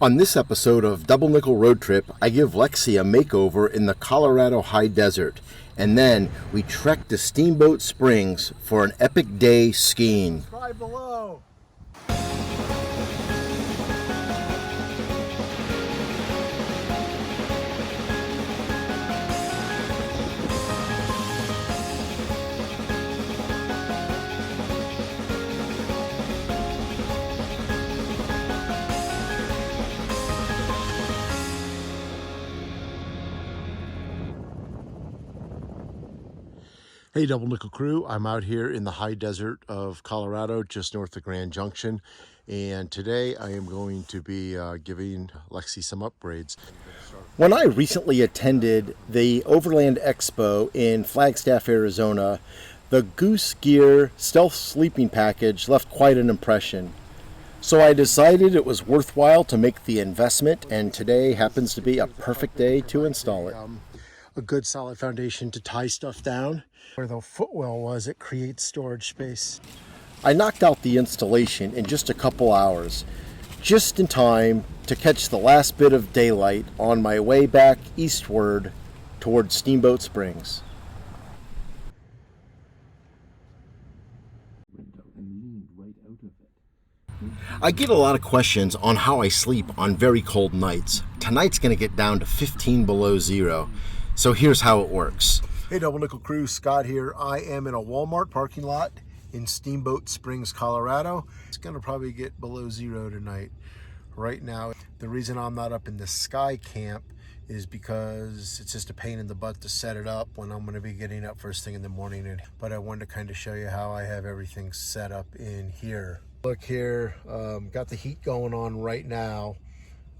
On this episode of Double Nickel Road Trip, I give Lexi a makeover in the Colorado high desert, and then we trek to Steamboat Springs for an epic day skiing. Subscribe below. Hey Double Nickel crew, I'm out here in the high desert of Colorado, just north of Grand Junction, and today I am going to be giving Lexi some upgrades. When I recently attended the Overland Expo in Flagstaff, Arizona, the Goose Gear Stealth Sleeping package left quite an impression. So I decided it was worthwhile to make the investment, and today happens to be a perfect day to install it. A good solid foundation to tie stuff down. Where the footwell was, it creates storage space. I knocked out the installation in just a couple hours, just in time to catch the last bit of daylight on my way back eastward towards Steamboat Springs. I get a lot of questions on how I sleep on very cold nights. Tonight's going to get down to 15 below zero. So here's how it works. Hey Double Nickel crew, Scott here. I am in a Walmart parking lot in Steamboat Springs, Colorado. It's gonna probably get below zero tonight. Right now, the reason I'm not up in the sky camp is because it's just a pain in the butt to set it up when I'm gonna be getting up first thing in the morning. But I wanted to kind of show you how I have everything set up in here. Look here, got the heat going on right now.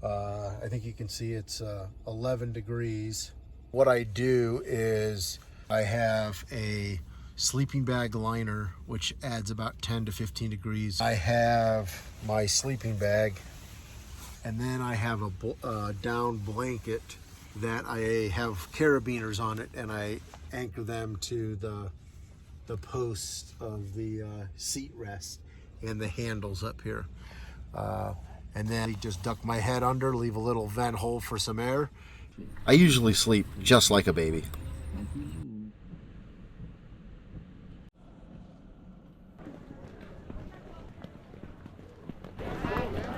I think you can see it's 11 degrees. What I do is I have a sleeping bag liner, which adds about 10 to 15 degrees. I have my sleeping bag, and then I have a down blanket that I have carabiners on it, and I anchor them to the posts of the seat rest and the handles up here. And then I just duck my head under, leave a little vent hole for some air. I usually sleep just like a baby.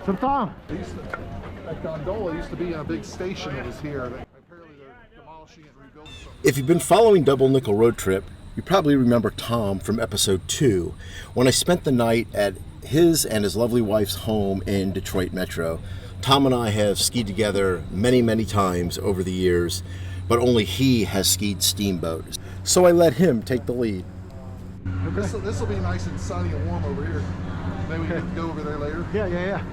So Tom, That gondola used to be in a big station that was here. Apparently they're demolishing it and rebuilding something. If you've been following Double Nickel Road Trip, you probably remember Tom from episode 2, when I spent the night at his and his lovely wife's home in Detroit Metro. Tom and I have skied together many, many times over the years, but only he has skied Steamboat. So I let him take the lead. This will be nice and sunny and warm over here. Maybe we can go over there later. Yeah.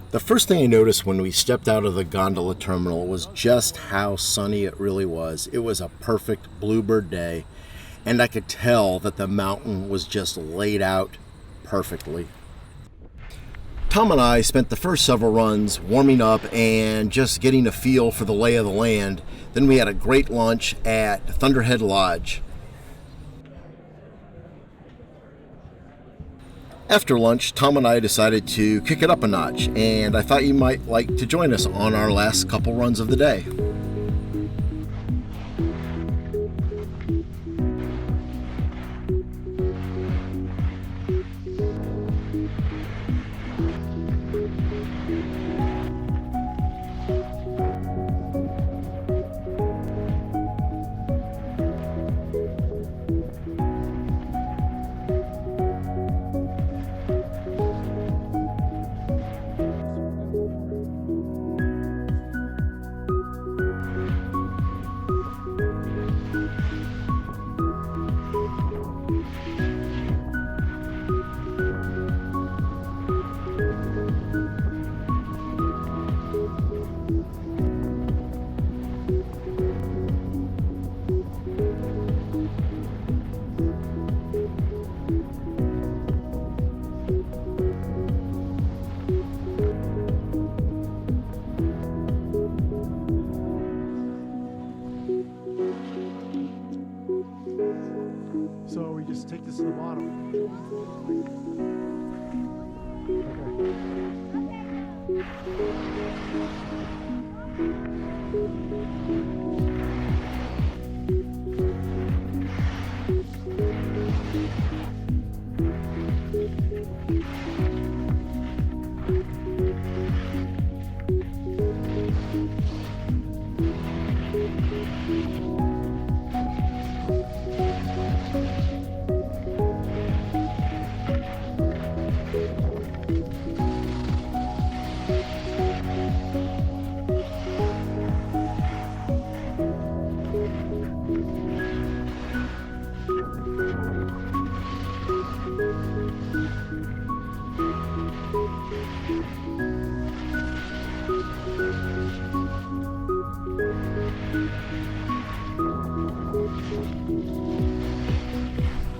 The first thing I noticed when we stepped out of the gondola terminal was just how sunny it really was. It was a perfect Bluebird day, and I could tell that the mountain was just laid out perfectly. Tom and I spent the first several runs warming up and just getting a feel for the lay of the land. Then we had a great lunch at Thunderhead Lodge. After lunch, Tom and I decided to kick it up a notch, and I thought you might like to join us on our last couple runs of the day.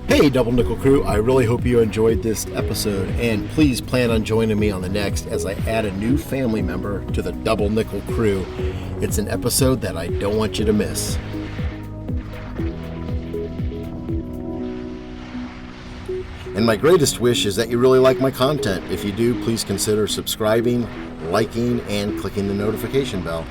Hey Double Nickel crew, I really hope you enjoyed this episode, and please plan on joining me on the next as I add a new family member to the Double Nickel crew. It's an episode that I don't want you to miss. And my greatest wish is that you really like my content. If you do, please consider subscribing, liking, and clicking the notification bell.